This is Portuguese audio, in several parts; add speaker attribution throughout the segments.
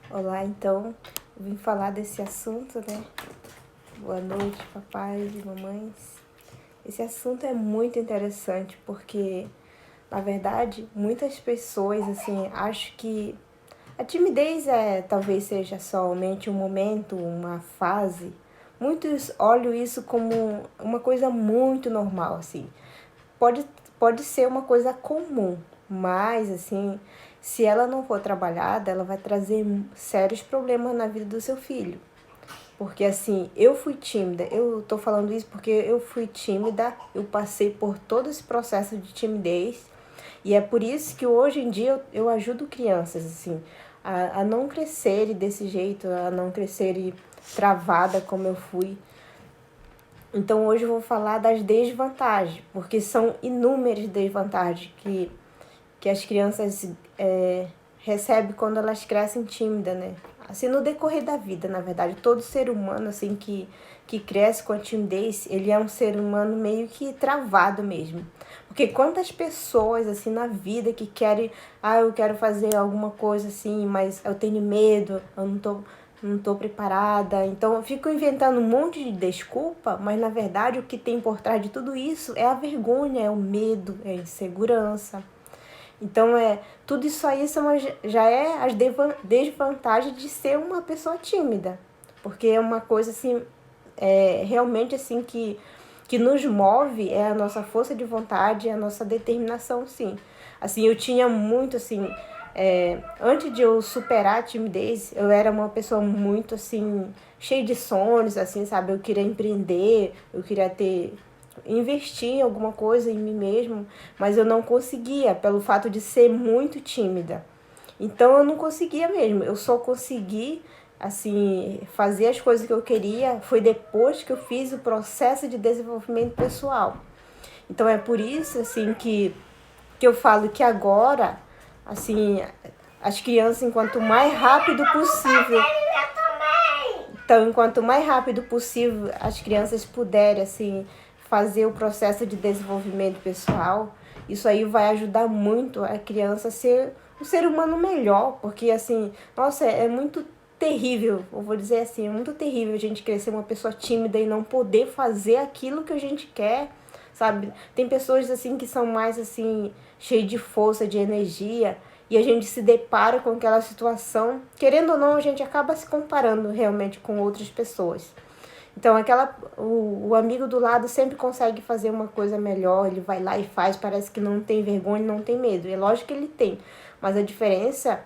Speaker 1: Olá, então, eu vim falar desse assunto, né? Boa noite, papais e mamães. Esse assunto é muito interessante porque, na verdade, muitas pessoas, assim, acham que a timidez talvez seja somente um momento, uma fase. Muitos olham isso como uma coisa muito normal, assim. Pode, pode ser uma coisa comum, mas assim, se ela não for trabalhada, ela vai trazer sérios problemas na vida do seu filho. Porque assim, eu fui tímida, eu tô falando isso porque eu fui tímida, eu passei por todo esse processo de timidez, e é por isso que hoje em dia eu ajudo crianças, assim, a não crescerem desse jeito, a não crescerem travada como eu fui. Então hoje eu vou falar das desvantagens, porque são inúmeras desvantagens que as crianças recebem quando elas crescem tímidas, né? Assim, no decorrer da vida, na verdade, todo ser humano assim que cresce com a timidez, ele é um ser humano meio que travado mesmo. Porque quantas pessoas assim na vida que querem, eu quero fazer alguma coisa assim, mas eu tenho medo, eu não tô preparada. Então eu fico inventando um monte de desculpa, mas na verdade o que tem por trás de tudo isso é a vergonha, é o medo, é a insegurança. Então tudo isso aí já é as desvantagens de ser uma pessoa tímida. Porque é uma coisa assim, realmente assim que nos move é a nossa força de vontade, é a nossa determinação, sim. Assim, eu tinha muito, assim, antes de eu superar a timidez, eu era uma pessoa muito, assim, cheia de sonhos, assim, sabe? Eu queria empreender, eu queria investir em alguma coisa em mim mesmo, mas eu não conseguia, pelo fato de ser muito tímida. Então eu não conseguia mesmo, eu só consegui assim fazer as coisas que eu queria foi depois que eu fiz o processo de desenvolvimento pessoal. Então é por isso assim que eu falo que agora assim as crianças enquanto mais rápido possível então, enquanto mais rápido possível as crianças puderem assim fazer o processo de desenvolvimento pessoal, isso aí vai ajudar muito a criança a ser um ser humano melhor, porque assim, nossa, é muito terrível, eu vou dizer assim, é muito terrível a gente crescer uma pessoa tímida e não poder fazer aquilo que a gente quer, sabe? Tem pessoas assim que são mais assim, cheias de força, de energia, e a gente se depara com aquela situação, querendo ou não, a gente acaba se comparando realmente com outras pessoas. Então, o amigo do lado sempre consegue fazer uma coisa melhor, ele vai lá e faz, parece que não tem vergonha, não tem medo. É lógico que ele tem, mas a diferença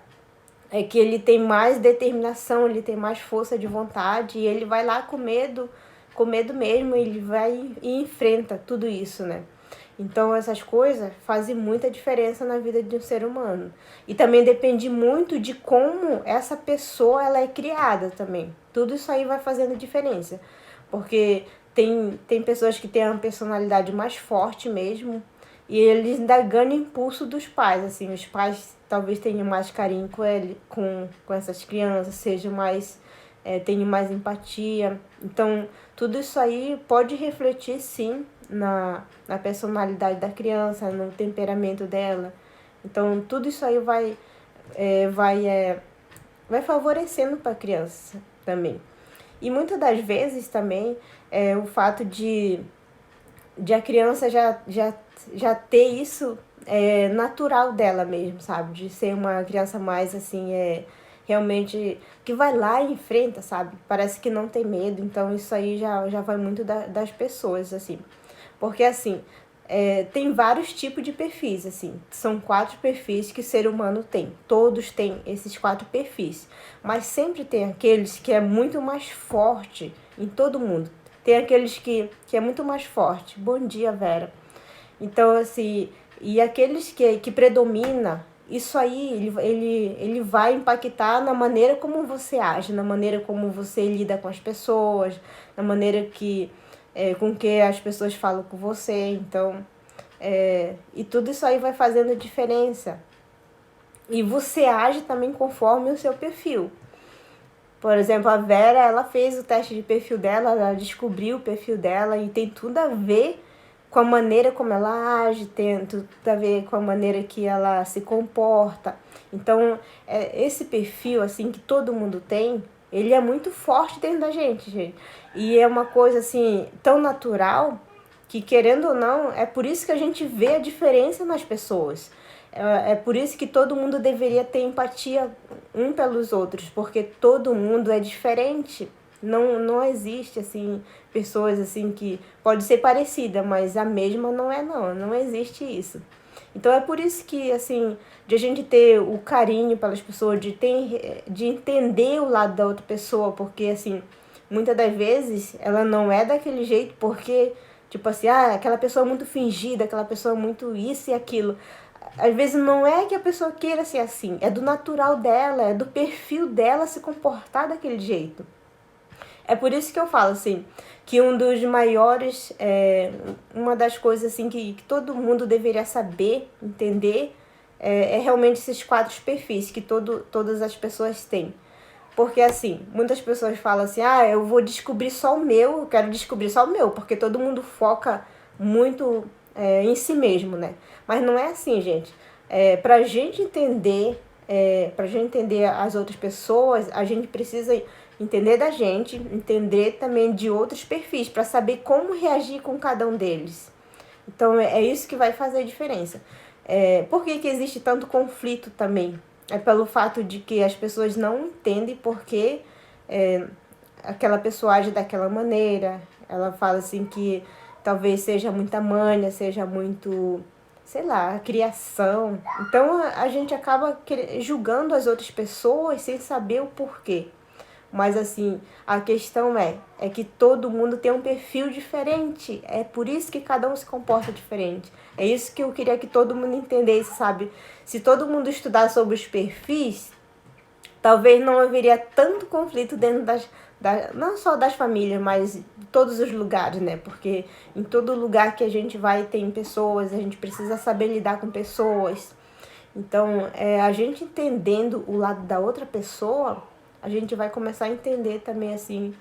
Speaker 1: é que ele tem mais determinação, ele tem mais força de vontade e ele vai lá com medo mesmo, ele vai e enfrenta tudo isso, né? Então essas coisas fazem muita diferença na vida de um ser humano. E também depende muito de como essa pessoa ela é criada também. Tudo isso aí vai fazendo diferença. Porque tem pessoas que têm uma personalidade mais forte mesmo, e eles ainda ganham impulso dos pais, assim, os pais talvez tenham mais carinho com ele, com essas crianças, sejam mais, tenham mais empatia. Então, tudo isso aí pode refletir sim na personalidade da criança, no temperamento dela. Então, tudo isso aí vai favorecendo para a criança também. E muitas das vezes também o fato de a criança já ter isso natural dela mesmo, sabe? De ser uma criança mais assim, realmente que vai lá e enfrenta, sabe? Parece que não tem medo, então isso aí já vai muito das pessoas, assim. Porque assim, tem vários tipos de perfis, assim. São 4 perfis que o ser humano tem. Todos têm esses 4 perfis. Mas sempre tem aqueles que é muito mais forte em todo mundo. Tem aqueles que é muito mais forte. Bom dia, Vera. Então, assim, e aqueles que predomina, isso aí, ele vai impactar na maneira como você age, na maneira como você lida com as pessoas, na maneira com que as pessoas falam com você. Então, e tudo isso aí vai fazendo diferença. E você age também conforme o seu perfil. Por exemplo, a Vera, ela fez o teste de perfil dela, ela descobriu o perfil dela e tem tudo a ver com a maneira como ela age, tem tudo a ver com a maneira que ela se comporta. Então, esse perfil, assim, que todo mundo tem, ele é muito forte dentro da gente. E é uma coisa, assim, tão natural que, querendo ou não, é por isso que a gente vê a diferença nas pessoas. É por isso que todo mundo deveria ter empatia um pelos outros, porque todo mundo é diferente. Não existe, assim, pessoas, assim, que pode ser parecida, mas a mesma não existe isso. Então é por isso que, assim, de a gente ter o carinho pelas pessoas, de entender o lado da outra pessoa, porque, assim, muitas das vezes ela não é daquele jeito porque, tipo assim, aquela pessoa é muito fingida, aquela pessoa é muito isso e aquilo. Às vezes não é que a pessoa queira ser assim, é do natural dela, é do perfil dela se comportar daquele jeito. É por isso que eu falo, assim, que um dos maiores, uma das coisas, assim, que todo mundo deveria saber, entender, é realmente esses 4 perfis que todas as pessoas têm. Porque, assim, muitas pessoas falam assim, eu vou descobrir só o meu, eu quero descobrir só o meu, porque todo mundo foca muito em si mesmo, né? Mas não é assim, gente. Pra gente entender, pra gente entender as outras pessoas, a gente precisa entender da gente, entender também de outros perfis, para saber como reagir com cada um deles. Então, é isso que vai fazer a diferença. Por que existe tanto conflito também? É pelo fato de que as pessoas não entendem por que aquela pessoa age daquela maneira. Ela fala assim que talvez seja muita manha, seja muito, sei lá, criação. Então, a gente acaba julgando as outras pessoas sem saber o porquê. Mas assim, a questão é que todo mundo tem um perfil diferente. É por isso que cada um se comporta diferente. É isso que eu queria que todo mundo entendesse, sabe? Se todo mundo estudar sobre os perfis, talvez não haveria tanto conflito dentro não só das famílias, mas de todos os lugares, né? Porque em todo lugar que a gente vai tem pessoas, a gente precisa saber lidar com pessoas. Então, a gente entendendo o lado da outra pessoa, a gente vai começar a entender também, assim,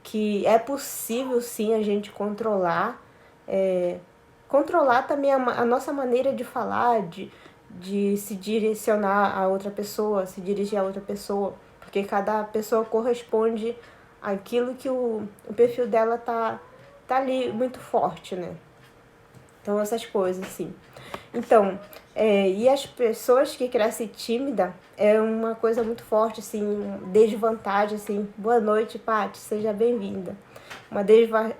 Speaker 1: que é possível, sim, a gente controlar também a nossa maneira de falar, de se direcionar a outra pessoa, se dirigir a outra pessoa, porque cada pessoa corresponde àquilo que o perfil dela tá ali muito forte, né? Então, essas coisas, assim. Então, e as pessoas que crescem tímida é uma coisa muito forte, assim, desvantagem, assim. Boa noite, Paty, seja bem-vinda. Uma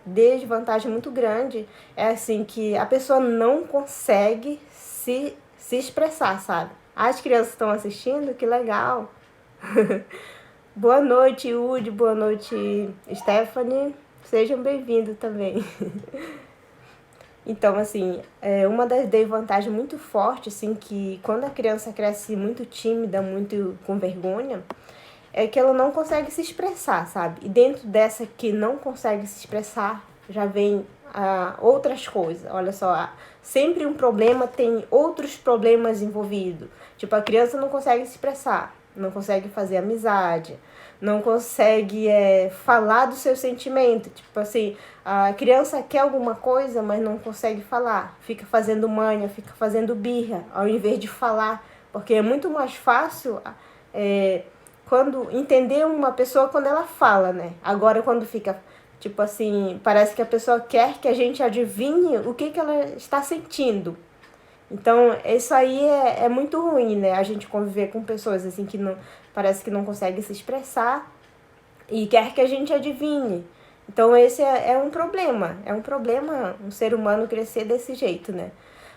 Speaker 1: desvantagem muito grande é, assim, que a pessoa não consegue se expressar, sabe? As crianças estão assistindo, que legal. Boa noite, Udi, boa noite, Stephanie. Sejam bem-vindos também. Então, assim, uma das desvantagens muito fortes, assim, que quando a criança cresce muito tímida, muito com vergonha, é que ela não consegue se expressar, sabe? E dentro dessa que não consegue se expressar, já vem outras coisas. Olha só, sempre um problema tem outros problemas envolvidos. Tipo, a criança não consegue se expressar, não consegue fazer amizade, não consegue falar do seu sentimento. Tipo assim, a criança quer alguma coisa, mas não consegue falar. Fica fazendo manha, fica fazendo birra, ao invés de falar. Porque é muito mais fácil quando entender uma pessoa quando ela fala, né? Agora, quando fica, tipo assim, parece que a pessoa quer que a gente adivinhe o que ela está sentindo. Então, isso aí é muito ruim, né? A gente conviver com pessoas assim que não parece que não conseguem se expressar e quer que a gente adivinhe. Então, esse é um problema. É um problema um ser humano crescer desse jeito, né?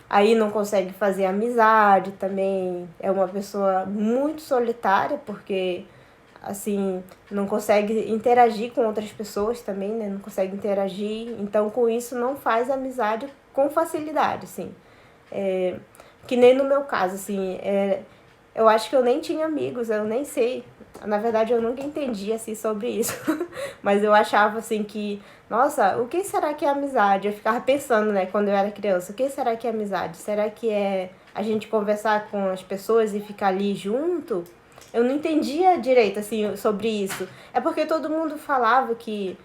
Speaker 1: Aí não consegue fazer amizade também. É uma pessoa muito solitária, porque, assim, não consegue interagir com outras pessoas também, né? Não consegue interagir. Então, com isso, não faz amizade com facilidade, assim. Que nem no meu caso, assim, eu acho que eu nem tinha amigos, eu nem sei. Na verdade, eu nunca entendi, assim, sobre isso. Mas eu achava, assim, que... Nossa, o que será que é amizade? Eu ficava pensando, né, quando eu era criança. O que será que é amizade? Será que é a gente conversar com as pessoas e ficar ali junto? Eu não entendia direito, assim, sobre isso. É porque todo mundo falava que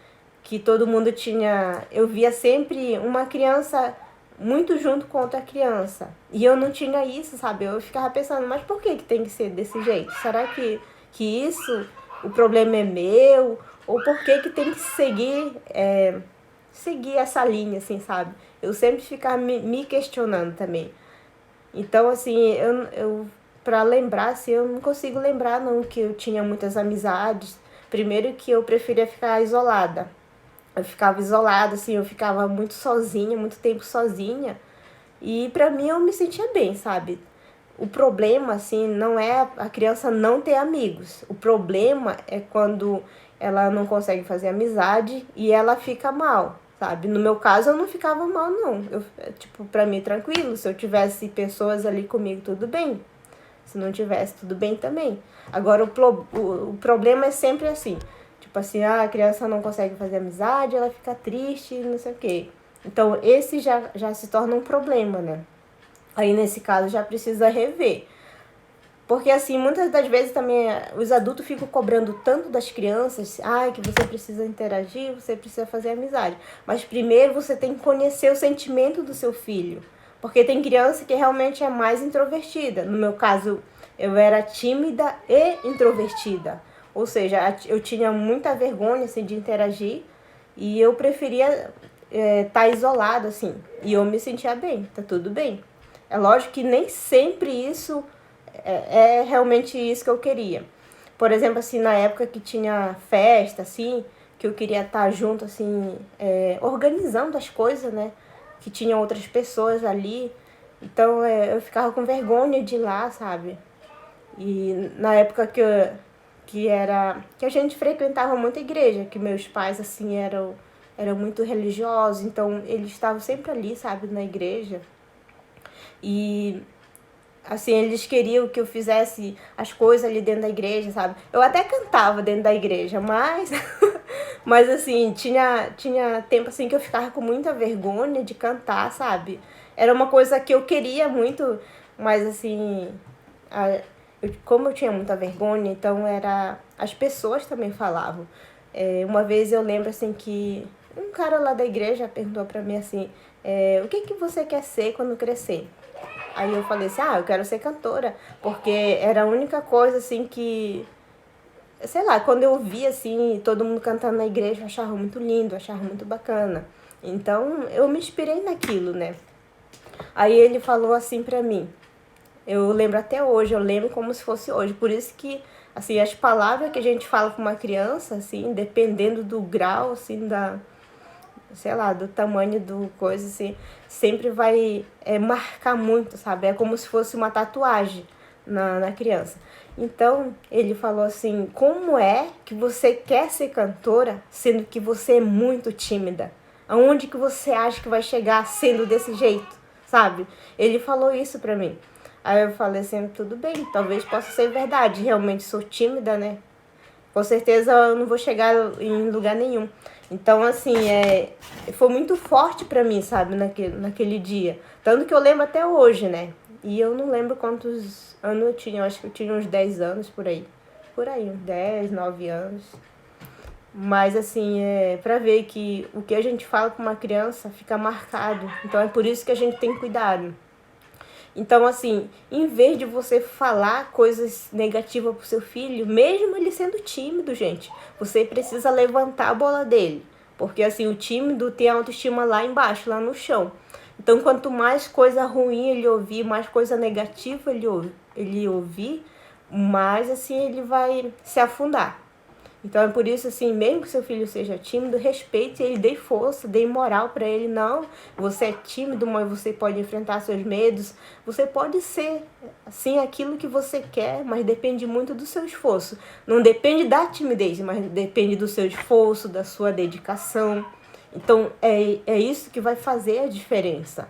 Speaker 1: que todo mundo tinha... Eu via sempre uma criança muito junto com outra criança. E eu não tinha isso, sabe? Eu ficava pensando, mas por que tem que ser desse jeito? Será que isso, o problema é meu? Ou por que tem que seguir essa linha, assim, sabe? Eu sempre ficava me questionando também. Então, assim, eu para lembrar, assim, eu não consigo lembrar, não, que eu tinha muitas amizades. Primeiro que eu preferia ficar isolada. Eu ficava isolada, assim, eu ficava muito sozinha, muito tempo sozinha. E pra mim eu me sentia bem, sabe? O problema, assim, não é a criança não ter amigos. O problema é quando ela não consegue fazer amizade e ela fica mal, sabe? No meu caso, eu não ficava mal, não. Tipo, pra mim, tranquilo. Se eu tivesse pessoas ali comigo, tudo bem. Se não tivesse, tudo bem também. Agora, o problema é sempre assim. Tipo assim, a criança não consegue fazer amizade, ela fica triste, não sei o quê. Então, esse já se torna um problema, né? Aí, nesse caso, já precisa rever. Porque, assim, muitas das vezes também os adultos ficam cobrando tanto das crianças, que você precisa interagir, você precisa fazer amizade. Mas primeiro você tem que conhecer o sentimento do seu filho. Porque tem criança que realmente é mais introvertida. No meu caso, eu era tímida e introvertida. Ou seja, eu tinha muita vergonha, assim, de interagir. E eu preferia tá isolada, assim. E eu me sentia bem, tá tudo bem. É lógico que nem sempre isso é realmente isso que eu queria. Por exemplo, assim, na época que tinha festa, assim, que eu queria estar junto, assim, organizando as coisas, né? Que tinha outras pessoas ali. Então, eu ficava com vergonha de ir lá, sabe? E na época que a gente frequentava muita igreja, que meus pais, assim, eram muito religiosos, então eles estavam sempre ali, sabe, na igreja. E assim, eles queriam que eu fizesse as coisas ali dentro da igreja, sabe? Eu até cantava dentro da igreja, mas mas assim, tinha tempo assim que eu ficava com muita vergonha de cantar, sabe? Era uma coisa que eu queria muito, mas assim, como eu tinha muita vergonha, então as pessoas também falavam. Uma vez eu lembro assim que um cara lá da igreja perguntou pra mim assim, o que você quer ser quando crescer? Aí eu falei assim, eu quero ser cantora, porque era a única coisa assim que, sei lá, quando eu via assim, todo mundo cantando na igreja, eu achava muito lindo, eu achava muito bacana. Então eu me inspirei naquilo, né? Aí ele falou assim pra mim, eu lembro até hoje, eu lembro como se fosse hoje, por isso que, assim, as palavras que a gente fala pra uma criança, assim, dependendo do grau, assim, sei lá, do tamanho do coisa, assim, sempre vai marcar muito, sabe? É como se fosse uma tatuagem na criança. Então, ele falou assim, como é que você quer ser cantora, sendo que você é muito tímida? Aonde que você acha que vai chegar sendo desse jeito, sabe? Ele falou isso pra mim. Aí eu falei assim, tudo bem, talvez possa ser verdade, realmente sou tímida, né? Com certeza eu não vou chegar em lugar nenhum. Então, assim, foi muito forte pra mim, sabe, naquele dia. Tanto que eu lembro até hoje, né? E eu não lembro quantos anos eu tinha. Eu acho que eu tinha uns 10 anos por aí. Por aí, uns 10, 9 anos. Mas, assim, pra ver que o que a gente fala pra uma criança fica marcado. Então, é por isso que a gente tem cuidado. Então, assim, em vez de você falar coisas negativas pro seu filho, mesmo ele sendo tímido, gente, você precisa levantar a bola dele. Porque, assim, o tímido tem a autoestima lá embaixo, lá no chão. Então, quanto mais coisa ruim ele ouvir, mais coisa negativa ele ouvir, mais, assim, ele vai se afundar. Então é por isso, assim, mesmo que seu filho seja tímido, respeite ele, dê força, dê moral para ele. Não, você é tímido, mas você pode enfrentar seus medos. Você pode ser, assim, aquilo que você quer, mas depende muito do seu esforço. Não depende da timidez, mas depende do seu esforço, da sua dedicação. Então é isso que vai fazer a diferença.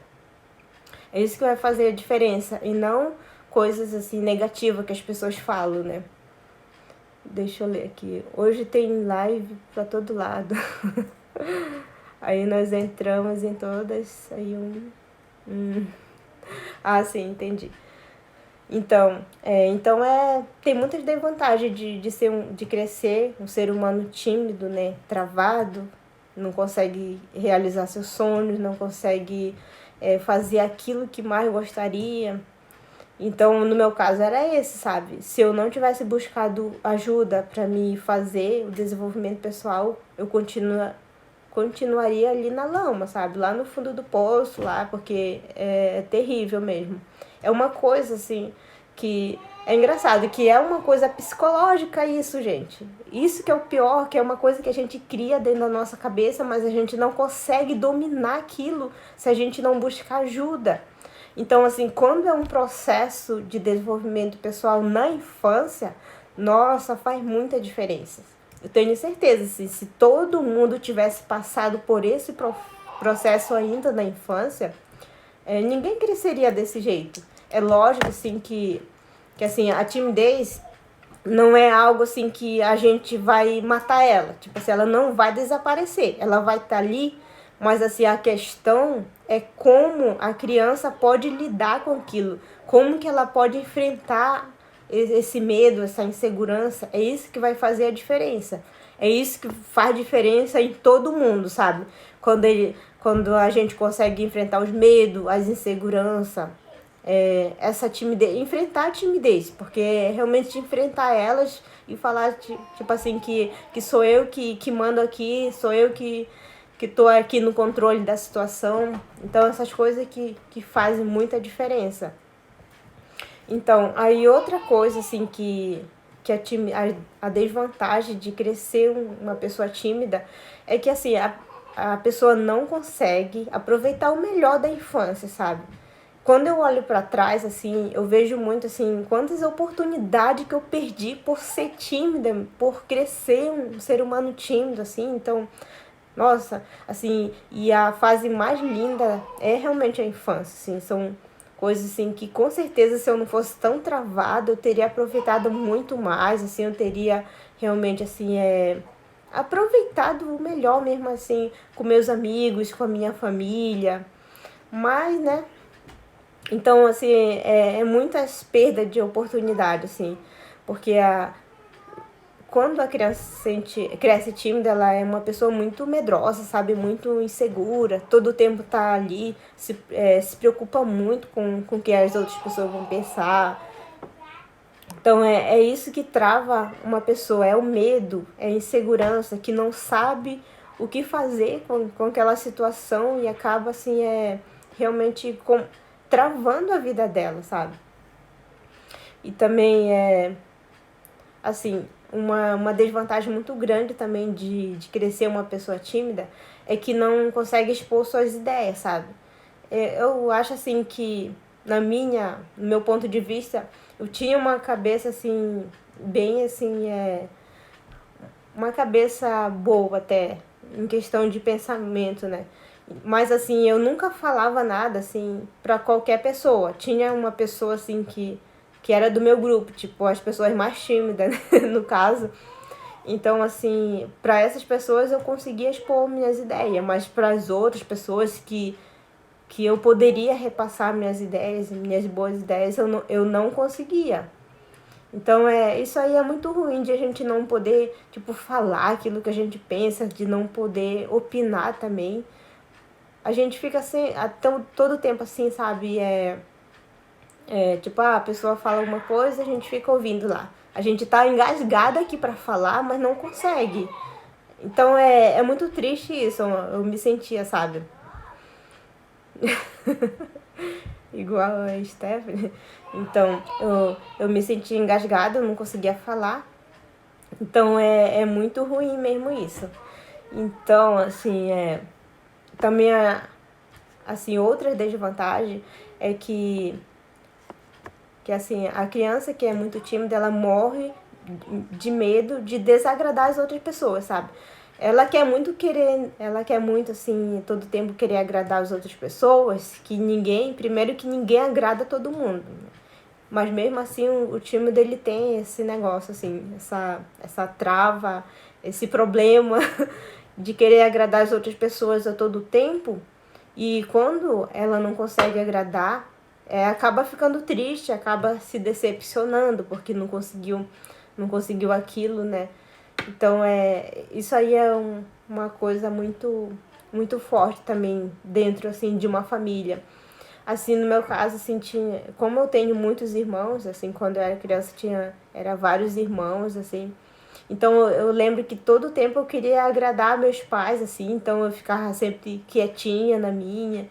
Speaker 1: É isso que vai fazer a diferença. E não coisas, assim, negativas que as pessoas falam, né? Deixa eu ler aqui. Hoje tem live pra todo lado. Aí nós entramos em todas. Aí sim, entendi. Então, tem muitas desvantagens de crescer um ser humano tímido, né? Travado. não consegue realizar seus sonhos, não consegue fazer aquilo que mais gostaria. Então, no meu caso, era esse, sabe? Se eu não tivesse buscado ajuda para me fazer o desenvolvimento pessoal, eu continuaria ali na lama, sabe? Lá no fundo do poço, lá, porque é terrível mesmo. É uma coisa, assim, que é engraçado, que é uma coisa psicológica isso, gente. Isso que é o pior, que é uma coisa que a gente cria dentro da nossa cabeça, mas a gente não consegue dominar aquilo se a gente não buscar ajuda. Então, assim, quando é um processo de desenvolvimento pessoal na infância, nossa, faz muita diferença. Eu tenho certeza, assim, se todo mundo tivesse passado por esse processo ainda na infância, ninguém cresceria desse jeito. É lógico, assim, que assim, a timidez não é algo assim que a gente vai matar ela. Tipo assim, ela não vai desaparecer. Ela vai estar ali, mas assim, a questão é como a criança pode lidar com aquilo. Como que ela pode enfrentar esse medo, essa insegurança. É isso que vai fazer a diferença. É isso que faz diferença em todo mundo, sabe? Quando a gente consegue enfrentar os medos, as inseguranças, essa timidez, enfrentar a timidez, porque é realmente enfrentar elas e falar, tipo assim, que sou eu que mando aqui, sou eu que tô aqui no controle da situação. Então, essas coisas que fazem muita diferença. Então, aí outra coisa, assim, que a desvantagem de crescer uma pessoa tímida é que, assim, a pessoa não consegue aproveitar o melhor da infância, sabe? Quando eu olho para trás, assim, eu vejo muito, assim, quantas oportunidades que eu perdi por ser tímida, por crescer um ser humano tímido, assim. Então, nossa, assim, e a fase mais linda é realmente a infância, assim. São coisas, assim, que com certeza se eu não fosse tão travada, eu teria aproveitado muito mais, assim, eu teria realmente, assim, aproveitado o melhor mesmo, assim, com meus amigos, com a minha família. Mas, né, então, assim, muitas perdas de oportunidade, assim, porque quando a criança cresce tímida, ela é uma pessoa muito medrosa, sabe, muito insegura, todo o tempo tá ali, se preocupa muito com o que as outras pessoas vão pensar. Então, é isso que trava uma pessoa, é o medo, é a insegurança, que não sabe o que fazer com aquela situação e acaba, assim, realmente travando a vida dela, sabe? E também assim, uma desvantagem muito grande também de crescer uma pessoa tímida é que não consegue expor suas ideias, sabe? Eu acho assim que, no meu ponto de vista, eu tinha uma cabeça assim, bem assim, uma cabeça boa até, em questão de pensamento, né? Mas assim, eu nunca falava nada assim para qualquer pessoa. Tinha uma pessoa assim que era do meu grupo, tipo, as pessoas mais tímidas, né? No caso. Então, assim, para essas pessoas eu conseguia expor minhas ideias, mas para as outras pessoas que eu poderia repassar minhas ideias, minhas boas ideias, eu não conseguia. Então, isso aí é muito ruim de a gente não poder, tipo, falar aquilo que a gente pensa, de não poder opinar também. A gente fica assim, todo o tempo assim, sabe? Tipo, a pessoa fala alguma coisa, a gente fica ouvindo lá. A gente tá engasgada aqui pra falar, mas não consegue. Então é muito triste isso, eu me sentia, sabe? Igual a Stephanie. Então, eu me sentia engasgada, eu não conseguia falar. Então é muito ruim mesmo isso. Então, assim, também assim, outra desvantagem é que assim, a criança que é muito tímida, ela morre de medo de desagradar as outras pessoas, sabe? Ela quer muito, assim, todo tempo querer agradar as outras pessoas, primeiro que ninguém agrada todo mundo. Mas mesmo assim, o tímido, ele tem esse negócio, assim, essa trava, esse problema de querer agradar as outras pessoas a todo tempo. E quando ela não consegue agradar, acaba ficando triste, acaba se decepcionando porque não conseguiu aquilo, né? Então, isso aí uma coisa muito forte também dentro, assim, de uma família. Assim, no meu caso, assim, como eu tenho muitos irmãos, assim, quando eu era criança era vários irmãos, assim. Então eu lembro que todo tempo eu queria agradar meus pais, assim, então eu ficava sempre quietinha na minha.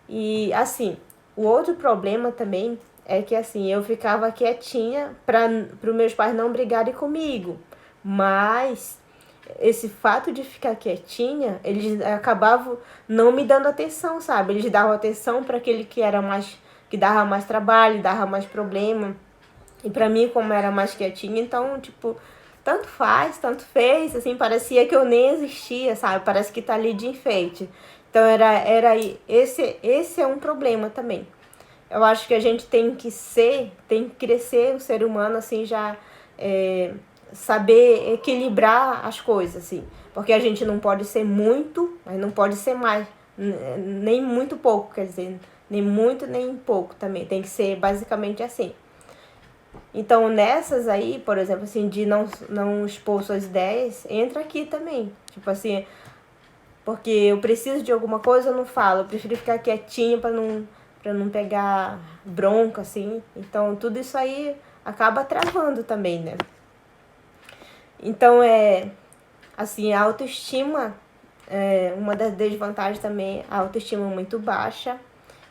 Speaker 1: E assim, o outro problema também é que assim, eu ficava quietinha para os meus pais não brigarem comigo. Mas esse fato de ficar quietinha, eles acabavam não me dando atenção, sabe? Eles davam atenção para aquele que dava mais trabalho, dava mais problema. E para mim, como era mais quietinha, então, tipo, tanto faz, tanto fez, assim, parecia que eu nem existia, sabe? Parece que tá ali de enfeite. Então esse é um problema também. Eu acho que a gente tem que crescer o ser humano, assim, já saber equilibrar as coisas, assim. Porque a gente não pode ser muito, mas não pode ser mais, nem muito pouco, quer dizer, nem muito, nem pouco também. Tem que ser basicamente assim. Então, nessas aí, por exemplo, assim, de não expor suas ideias, entra aqui também. Tipo assim, porque eu preciso de alguma coisa, eu não falo. Eu prefiro ficar quietinha pra não pegar bronca, assim. Então, tudo isso aí acaba travando também, né? Então, assim, a autoestima, uma das desvantagens também, a autoestima muito baixa.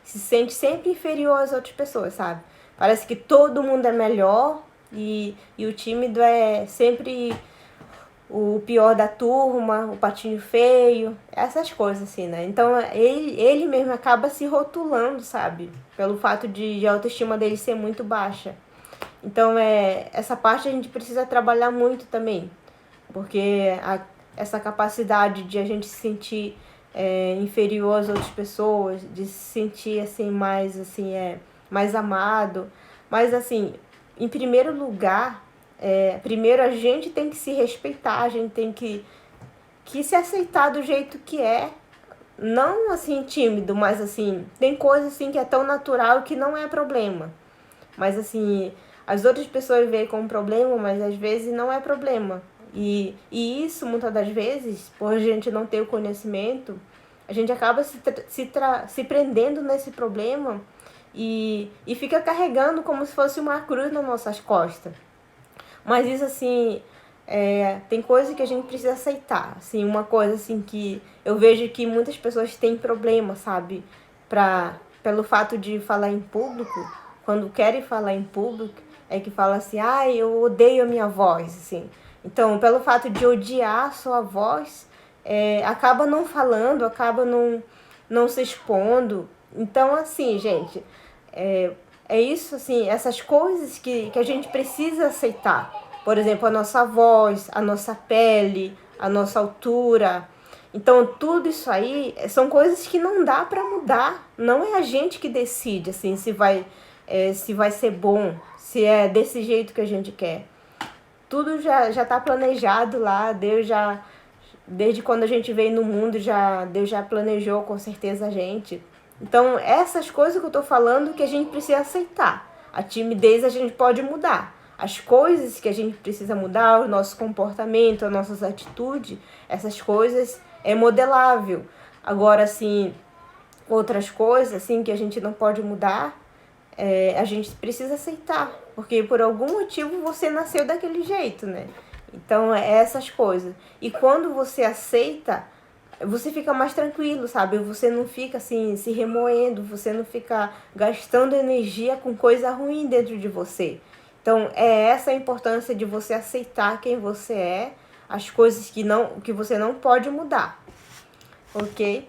Speaker 1: Se sente sempre inferior às outras pessoas, sabe? Parece que todo mundo é melhor e o tímido é sempre o pior da turma, o patinho feio, essas coisas assim, né? Então ele mesmo acaba se rotulando, sabe? Pelo fato de a autoestima dele ser muito baixa. Então essa parte a gente precisa trabalhar muito também, porque essa capacidade de a gente se sentir inferior às outras pessoas, de se sentir assim mais amado. Mas assim, em primeiro lugar, primeiro a gente tem que se respeitar, a gente tem que se aceitar do jeito que é. Não assim tímido, mas assim, tem coisa assim que é tão natural que não é problema. Mas assim, as outras pessoas veem como problema, mas às vezes não é problema. E isso, muitas das vezes, por a gente não ter o conhecimento, a gente acaba se prendendo nesse problema e fica carregando como se fosse uma cruz nas nossas costas. Mas isso, assim, tem coisa que a gente precisa aceitar. Assim, uma coisa, assim, que eu vejo que muitas pessoas têm problema, sabe? Pelo fato de falar em público, quando querem falar em público, é que fala assim, eu odeio a minha voz, assim. Então, pelo fato de odiar a sua voz, acaba não falando, acaba não se expondo. Então, assim, gente, é isso, assim, essas coisas que a gente precisa aceitar. Por exemplo, a nossa voz, a nossa pele, a nossa altura. Então, tudo isso aí são coisas que não dá para mudar. Não é a gente que decide, assim, se vai ser bom, se é desse jeito que a gente quer. Tudo já tá planejado lá, desde quando a gente veio no mundo, Deus já planejou com certeza a gente. Então, essas coisas que eu tô falando que a gente precisa aceitar. A timidez a gente pode mudar. As coisas que a gente precisa mudar, o nosso comportamento, as nossas atitudes, essas coisas é modelável. Agora, assim, outras coisas assim que a gente não pode mudar, a gente precisa aceitar. Porque por algum motivo você nasceu daquele jeito, né? Então, essas coisas. E quando você aceita, você fica mais tranquilo, sabe? Você não fica assim se remoendo, você não fica gastando energia com coisa ruim dentro de você. Então, é essa a importância de você aceitar quem você é, as coisas que você não pode mudar, ok?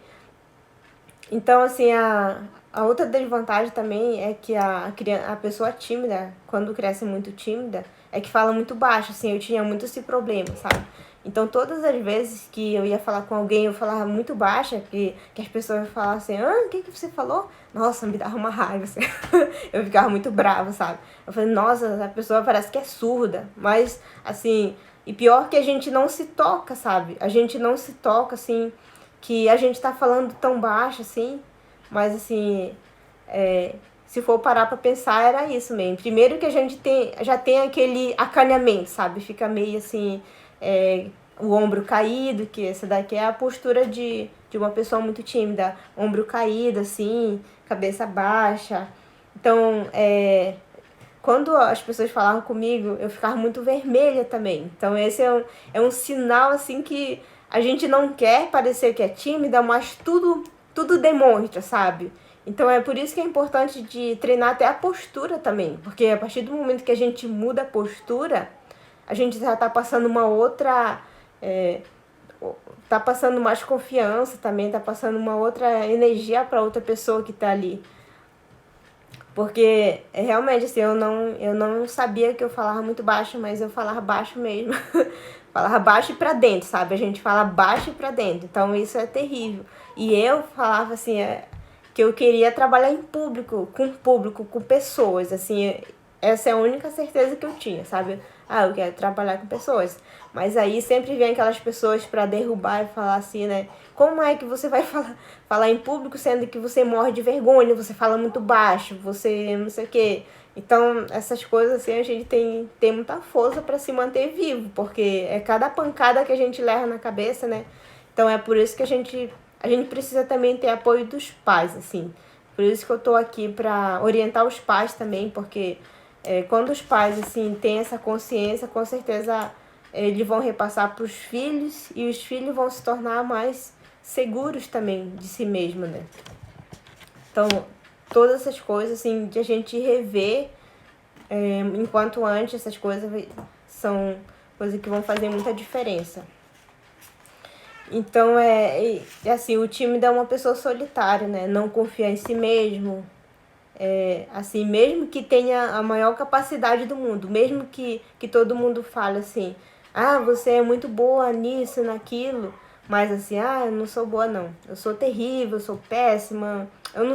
Speaker 1: Então, assim, a outra desvantagem também é que a pessoa tímida, quando cresce muito tímida, é que fala muito baixo, assim, eu tinha muito esse problema, sabe? Então, todas as vezes que eu ia falar com alguém, eu falava muito baixa, que as pessoas falavam assim, o que você falou? Nossa, me dava uma raiva, assim. Eu ficava muito brava, sabe? Eu falei, nossa, a pessoa parece que é surda, mas, assim, e pior que a gente não se toca, sabe? A gente não se toca, assim, que a gente tá falando tão baixo, assim, mas, assim, se for parar pra pensar, era isso mesmo. Primeiro que a gente já tem aquele acanhamento, sabe? Fica meio assim, o ombro caído, que essa daqui é a postura de uma pessoa muito tímida, ombro caído, assim, cabeça baixa. Então, quando as pessoas falavam comigo, eu ficava muito vermelha também. Então, esse é um sinal, assim, que a gente não quer parecer que é tímida, mas tudo demonstra, sabe? Então, é por isso que é importante de treinar até a postura também. Porque a partir do momento que a gente muda a postura, a gente já tá passando uma outra... tá passando mais confiança também, tá passando uma outra energia para outra pessoa que tá ali. Porque realmente, assim, eu não sabia que eu falava muito baixo, mas eu falava baixo mesmo. Falava baixo e pra dentro, sabe? A gente fala baixo e pra dentro. Então isso é terrível. E eu falava assim, que eu queria trabalhar em público, com pessoas, assim. Essa é a única certeza que eu tinha, sabe? Ah, eu quero trabalhar com pessoas. Mas aí sempre vem aquelas pessoas pra derrubar e falar assim, né? Como é que você vai falar em público sendo que você morre de vergonha, você fala muito baixo, você não sei o quê. Então, essas coisas assim, a gente tem muita força para se manter vivo, porque é cada pancada que a gente leva na cabeça, né? Então, é por isso que a gente precisa também ter apoio dos pais, assim. Por isso que eu tô aqui para orientar os pais também, porque quando os pais, assim, têm essa consciência, com certeza eles vão repassar para os filhos e os filhos vão se tornar mais seguros também de si mesmo, né? Então, todas essas coisas, assim, de a gente rever, enquanto antes, essas coisas são coisas que vão fazer muita diferença. Então, assim, o tímido é uma pessoa solitária, né? Não confia em si mesmo. Assim, mesmo que tenha a maior capacidade do mundo, mesmo que todo mundo fale assim, ah, você é muito boa nisso, naquilo, mas assim, ah, eu não sou boa não, eu sou terrível, eu sou péssima, eu não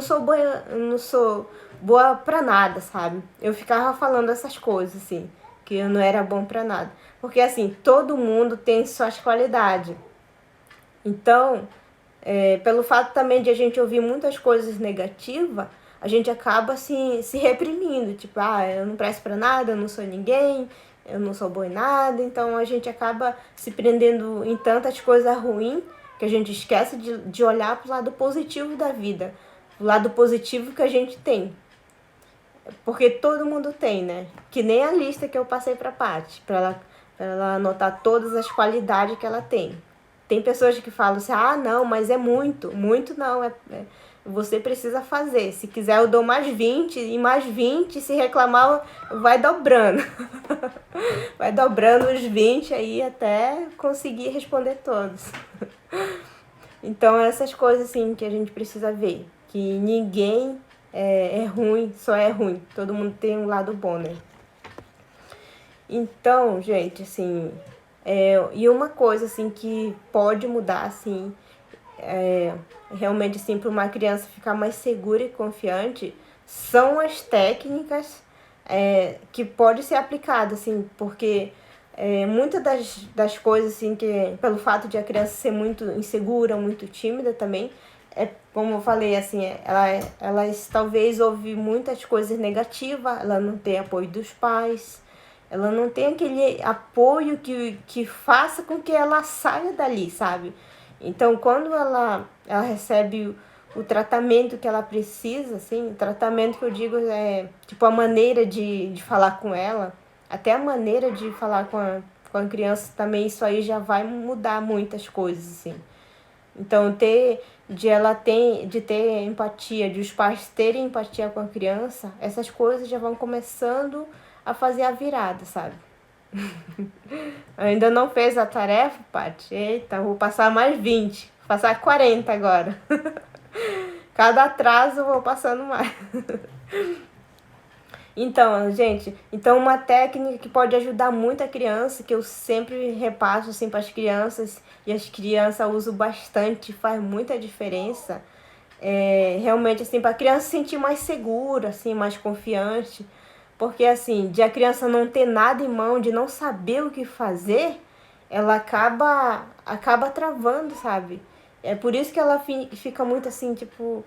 Speaker 1: sou boa pra nada, sabe? Eu ficava falando essas coisas, assim, que eu não era bom pra nada. Porque assim, todo mundo tem suas qualidades. Então, pelo fato também de a gente ouvir muitas coisas negativas, a gente acaba se reprimindo. Tipo, ah, eu não presto pra nada, eu não sou ninguém, eu não sou boa em nada. Então, a gente acaba se prendendo em tantas coisas ruins que a gente esquece de olhar pro lado positivo da vida. O lado positivo que a gente tem. Porque todo mundo tem, né? Que nem a lista que eu passei pra Paty, pra ela anotar todas as qualidades que ela tem. Tem pessoas que falam assim, ah, não, mas é muito. Muito não, você precisa fazer. Se quiser eu dou mais 20 e mais 20, se reclamar, vai dobrando. Vai dobrando os 20 aí até conseguir responder todos. Então, essas coisas assim que a gente precisa ver. Que ninguém é ruim, só é ruim. Todo mundo tem um lado bom, né? Então, gente, assim... e uma coisa, assim, que pode mudar, assim... realmente, assim, para uma criança ficar mais segura e confiante... São as técnicas que pode ser aplicada, assim... Porque muitas das coisas, assim, que... Pelo fato de a criança ser muito insegura, muito tímida também... como eu falei, assim, ela talvez ouve muitas coisas negativas, ela não tem apoio dos pais, ela não tem aquele apoio que faça com que ela saia dali, sabe? Então, quando ela recebe o tratamento que ela precisa, assim, o tratamento que eu digo tipo, a maneira de falar com ela, até a maneira de falar com a criança também, isso aí já vai mudar muitas coisas, assim. Então, de ter empatia, de os pais terem empatia com a criança, essas coisas já vão começando a fazer a virada, sabe? Ainda não fez a tarefa, Paty? Eita, vou passar mais 20, vou passar 40 agora. Cada atraso eu vou passando mais. Então, gente, uma técnica que pode ajudar muito a criança, que eu sempre repasso assim para as crianças, e as crianças usam bastante, faz muita diferença. Realmente assim, para a criança se sentir mais segura, assim, mais confiante. Porque assim, de a criança não ter nada em mão, de não saber o que fazer, ela acaba travando, sabe? É por isso que ela fica muito assim, tipo,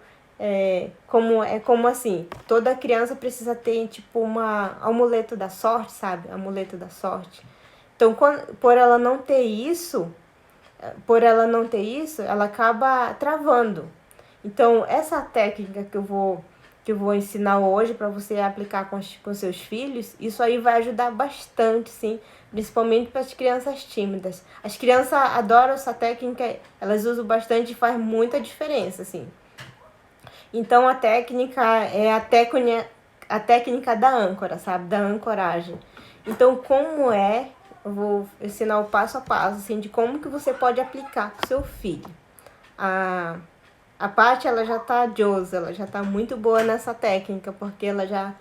Speaker 1: como assim, toda criança precisa ter, tipo, uma amuleto da sorte, sabe? Amuleto da sorte. Então, por ela não ter isso, ela acaba travando. Então, essa técnica que eu vou ensinar hoje para você aplicar com seus filhos, isso aí vai ajudar bastante, sim, principalmente para as crianças tímidas. As crianças adoram essa técnica, elas usam bastante e faz muita diferença, assim. Então, a técnica é a técnica da âncora, sabe? Da ancoragem. Então, eu vou ensinar o passo a passo, assim, de como que você pode aplicar com seu filho. A Paty, ela já tá josa, ela já tá muito boa nessa técnica, porque ela já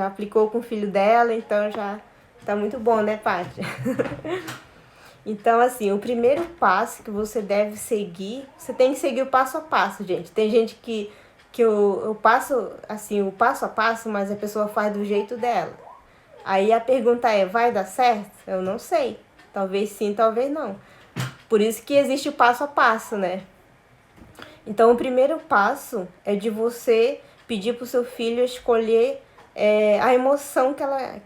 Speaker 1: aplicou com o filho dela, então já tá muito bom, né, Paty? Então, assim, o primeiro passo que você deve seguir, você tem que seguir o passo a passo, gente. Tem gente que eu passo, assim, o passo a passo, mas a pessoa faz do jeito dela. Aí a pergunta é, vai dar certo? Eu não sei. Talvez sim, talvez não. Por isso que existe o passo a passo, né? Então, o primeiro passo é de você pedir para o seu filho escolher a emoção que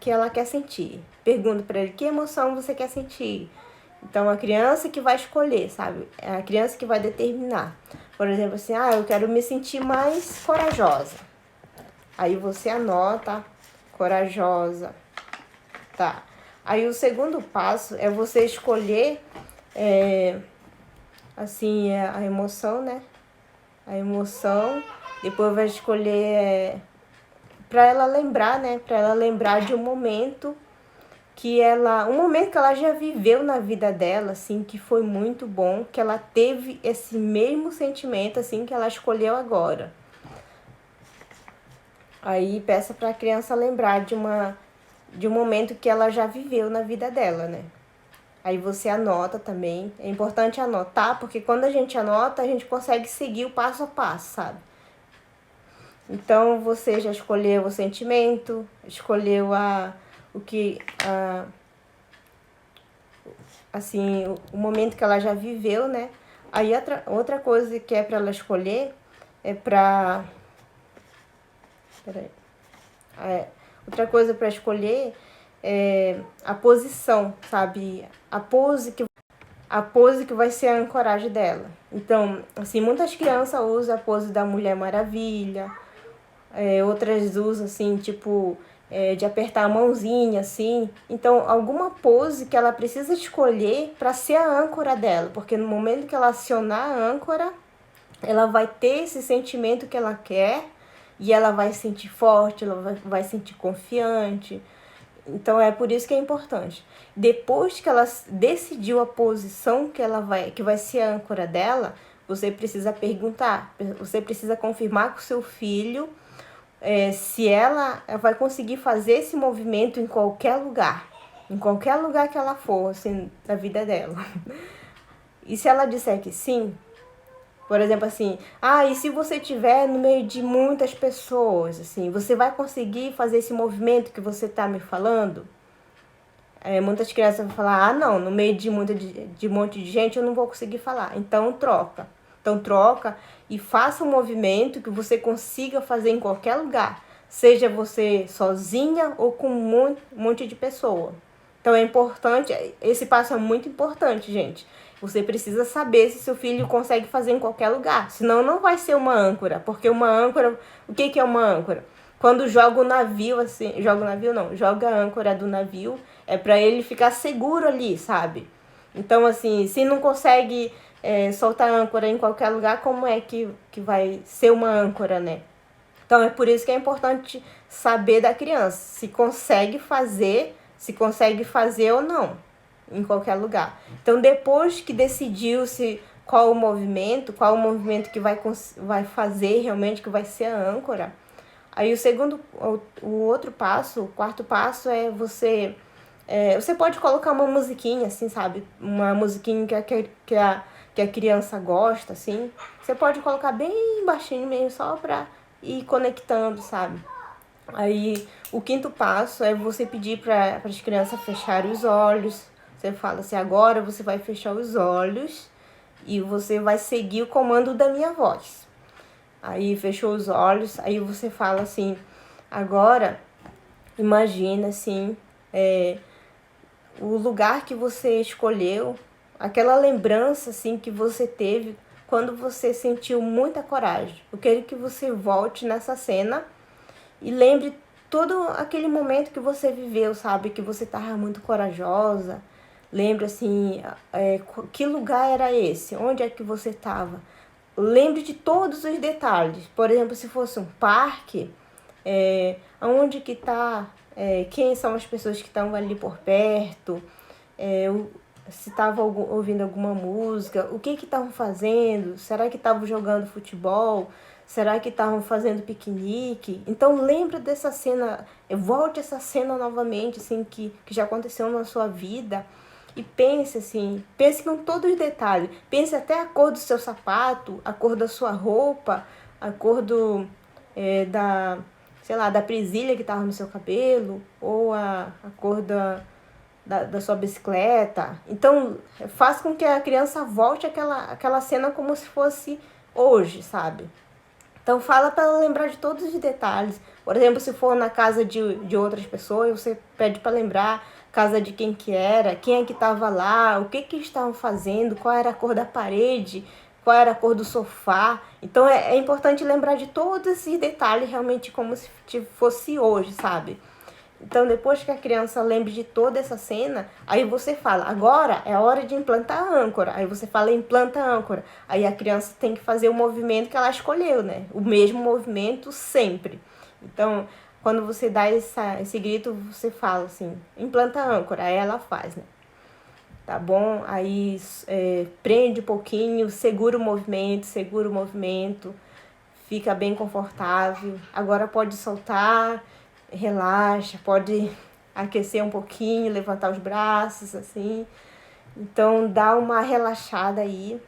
Speaker 1: ela quer sentir. Pergunta para ele, que emoção você quer sentir? Então, a criança que vai escolher, sabe? É a criança que vai determinar. Por exemplo, assim, eu quero me sentir mais corajosa. Aí você anota, corajosa. Tá. Aí o segundo passo é você escolher, a emoção, né? A emoção. Depois vai escolher para ela lembrar, né? Para ela lembrar de um momento que ela já viveu na vida dela, assim, que foi muito bom, que ela teve esse mesmo sentimento, assim, que ela escolheu agora. Aí peça para a criança lembrar de um momento que ela já viveu na vida dela, né? Aí você anota também. É importante anotar, porque quando a gente anota, a gente consegue seguir o passo a passo, sabe? Então, você já escolheu o sentimento, escolheu o momento que ela já viveu, né? Aí outra coisa que é para ela escolher é para... outra coisa para escolher é a posição, sabe? A pose que vai ser a ancoragem dela. Então, assim, muitas crianças usam a pose da Mulher Maravilha, outras usam, assim, tipo, de apertar a mãozinha, assim. Então, alguma pose que ela precisa escolher para ser a âncora dela, porque no momento que ela acionar a âncora, ela vai ter esse sentimento que ela quer e ela vai se sentir forte, ela vai se sentir confiante. Então, é por isso que é importante. Depois que ela decidiu a posição que vai ser a âncora dela, você precisa perguntar, você precisa confirmar com o seu filho se ela vai conseguir fazer esse movimento em qualquer lugar que ela for, assim, da vida dela. E se ela disser que sim, por exemplo, assim, e se você estiver no meio de muitas pessoas, assim, você vai conseguir fazer esse movimento que você está me falando? Muitas crianças vão falar, não, no meio de um monte de gente eu não vou conseguir falar. Então troca. Então troca e faça um movimento que você consiga fazer em qualquer lugar. Seja você sozinha ou com um monte de pessoa. Então é importante, esse passo é muito importante, gente. Você precisa saber se seu filho consegue fazer em qualquer lugar. Senão não vai ser uma âncora. Porque uma âncora, o que é uma âncora? Quando joga o navio, assim, joga a âncora do navio, é para ele ficar seguro ali, sabe? Então, assim, se não consegue soltar a âncora em qualquer lugar, como é que vai ser uma âncora, né? Então, é por isso que é importante saber da criança, se consegue fazer ou não, em qualquer lugar. Então, depois que decidiu-se qual o movimento que vai fazer realmente, que vai ser a âncora, aí o outro passo, o quarto passo é você pode colocar uma musiquinha, assim, sabe? Uma musiquinha que a criança gosta, assim. Você pode colocar bem baixinho mesmo, só pra ir conectando, sabe? Aí, o quinto passo é você pedir para as crianças fecharem os olhos. Você fala assim, agora você vai fechar os olhos e você vai seguir o comando da minha voz. Aí, fechou os olhos, aí você fala assim, agora, imagina, assim, o lugar que você escolheu, aquela lembrança assim que você teve quando você sentiu muita coragem. Eu quero que você volte nessa cena e lembre todo aquele momento que você viveu, sabe? Que você estava muito corajosa. Lembre assim, que lugar era esse? Onde é que você estava? Lembre de todos os detalhes. Por exemplo, se fosse um parque, onde que está, quem são as pessoas que estão ali por perto, se estava ouvindo alguma música, o que estavam fazendo, será que estavam jogando futebol, será que estavam fazendo piquenique. Então lembra dessa cena, volte essa cena novamente, assim, que já aconteceu na sua vida, e pense assim, pense com todos os detalhes, pense até a cor do seu sapato, a cor da sua roupa, a cor da, sei lá, da presilha que estava no seu cabelo, ou a cor da sua bicicleta. Então, faz com que a criança volte àquela cena como se fosse hoje, sabe? Então, fala para ela lembrar de todos os detalhes. Por exemplo, se for na casa de outras pessoas, você pede para lembrar casa de quem que era, quem é que estava lá, o que estavam fazendo, qual era a cor da parede, qual era a cor do sofá. Então, é importante lembrar de todos esses detalhes realmente como se fosse hoje, sabe? Então, depois que a criança lembre de toda essa cena, aí você fala, agora é hora de implantar a âncora. Aí você fala, implanta a âncora. Aí a criança tem que fazer o movimento que ela escolheu, né? O mesmo movimento sempre. Então, quando você dá esse grito, você fala assim, implanta a âncora. Aí ela faz, né? Tá bom? Aí prende um pouquinho, segura o movimento, fica bem confortável. Agora pode soltar, relaxa, pode aquecer um pouquinho, levantar os braços, assim. Então, dá uma relaxada aí.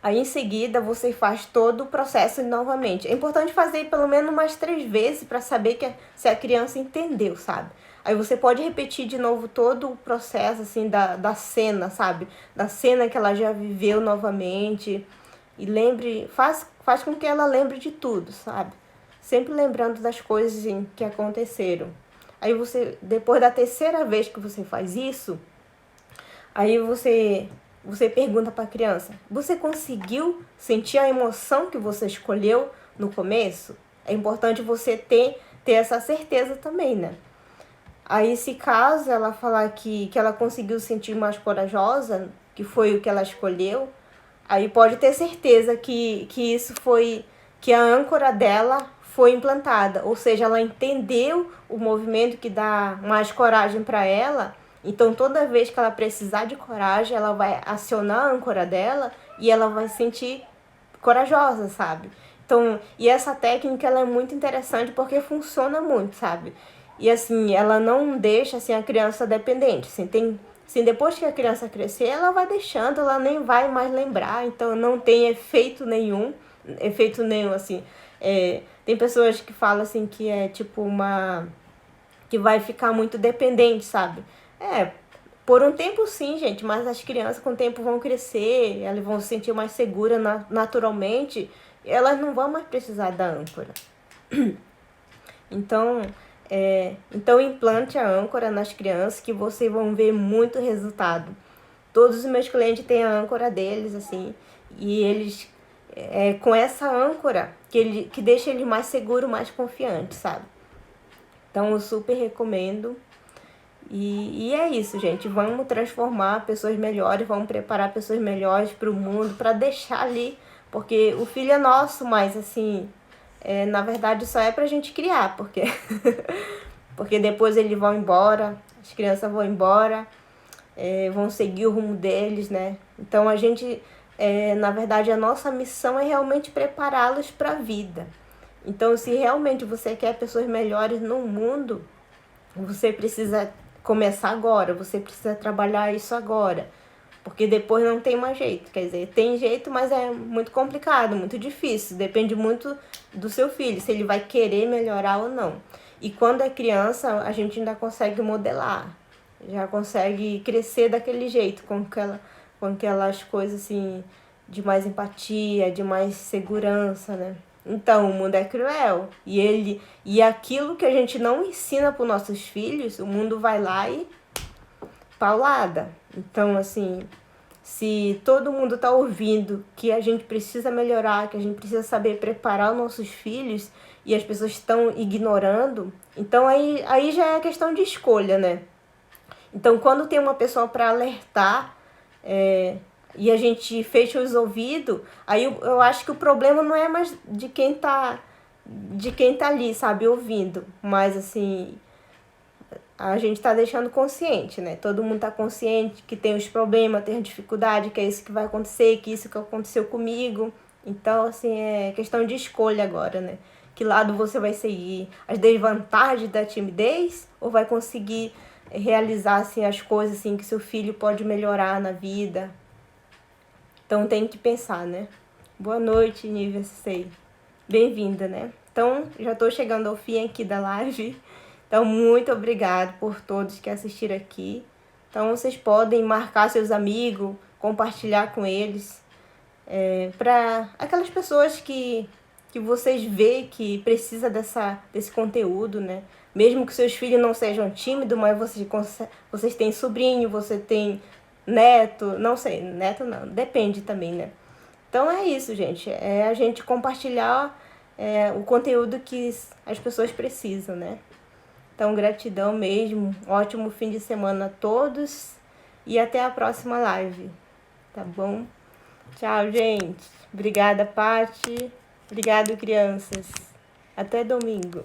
Speaker 1: Aí, em seguida, você faz todo o processo novamente. É importante fazer pelo menos umas 3 vezes para saber se a criança entendeu, sabe? Aí você pode repetir de novo todo o processo, assim, da cena, sabe? Da cena que ela já viveu novamente. E faz com que ela lembre de tudo, sabe? Sempre lembrando das coisas que aconteceram. Aí você, depois da 3ª vez que você faz isso, aí você pergunta para a criança, você conseguiu sentir a emoção que você escolheu no começo? É importante você ter essa certeza também, né? Aí, se caso ela falar que ela conseguiu sentir mais corajosa, que foi o que ela escolheu, aí pode ter certeza que isso foi, que a âncora dela foi implantada. Ou seja, ela entendeu o movimento que dá mais coragem para ela. Então, toda vez que ela precisar de coragem, ela vai acionar a âncora dela e ela vai se sentir corajosa, sabe? Então, e essa técnica ela é muito interessante porque funciona muito, sabe? E assim, ela não deixa assim a criança dependente. Assim, depois que a criança crescer, ela vai deixando, ela nem vai mais lembrar, então não tem efeito nenhum, assim. Tem pessoas que falam assim que é tipo que vai ficar muito dependente, sabe? Por um tempo sim, gente, mas as crianças com o tempo vão crescer, elas vão se sentir mais seguras naturalmente, e elas não vão mais precisar da âncora. Então implante a âncora nas crianças que vocês vão ver muito resultado. Todos os meus clientes têm a âncora deles, assim, e eles, com essa âncora, que deixa eles mais seguros, mais confiantes, sabe? Então eu super recomendo. E é isso, gente. Vamos transformar pessoas melhores, vamos preparar pessoas melhores para o mundo, para deixar ali, porque o filho é nosso, mas assim, na verdade só é pra gente criar, porque porque depois eles vão embora, as crianças vão embora, vão seguir o rumo deles, né? Então a gente, na verdade, a nossa missão é realmente prepará-los para a vida. Então, se realmente você quer pessoas melhores no mundo, você precisa começar agora, você precisa trabalhar isso agora, porque depois não tem mais jeito. Quer dizer, tem jeito, mas é muito complicado, muito difícil, depende muito do seu filho, se ele vai querer melhorar ou não. E quando é criança, a gente ainda consegue modelar, já consegue crescer daquele jeito, com aquelas coisas assim, de mais empatia, de mais segurança, né? Então, o mundo é cruel. E aquilo que a gente não ensina para os nossos filhos, o mundo vai lá paulada. Então, assim, se todo mundo está ouvindo que a gente precisa melhorar, que a gente precisa saber preparar os nossos filhos e as pessoas estão ignorando, então aí já é questão de escolha, né? Então, quando tem uma pessoa para alertar e a gente fecha os ouvidos, aí eu acho que o problema não é mais de quem tá ali, sabe, ouvindo, mas assim, a gente tá deixando consciente, né? Todo mundo tá consciente que tem os problemas, tem a dificuldade, que é isso que vai acontecer, que isso que aconteceu comigo. Então, assim, é questão de escolha agora, né? Que lado você vai seguir? As desvantagens da timidez ou vai conseguir realizar assim as coisas assim que seu filho pode melhorar na vida? Então tem que pensar, né? Boa noite, Nívia Sei. Bem-vinda, né? Então, já estou chegando ao fim aqui da live. Então, muito obrigado por todos que assistiram aqui. Então, vocês podem marcar seus amigos, compartilhar com eles, para aquelas pessoas que vocês vê que precisa desse conteúdo, né? Mesmo que seus filhos não sejam tímidos, mas vocês têm sobrinho, você tem neto, não sei, neto não, depende também, né? Então é isso, gente. É a gente compartilhar o conteúdo que as pessoas precisam, né? Então, gratidão mesmo. Ótimo fim de semana a todos. E até a próxima live. Tá bom? Tchau, gente. Obrigada, Paty. Obrigado, crianças. Até domingo.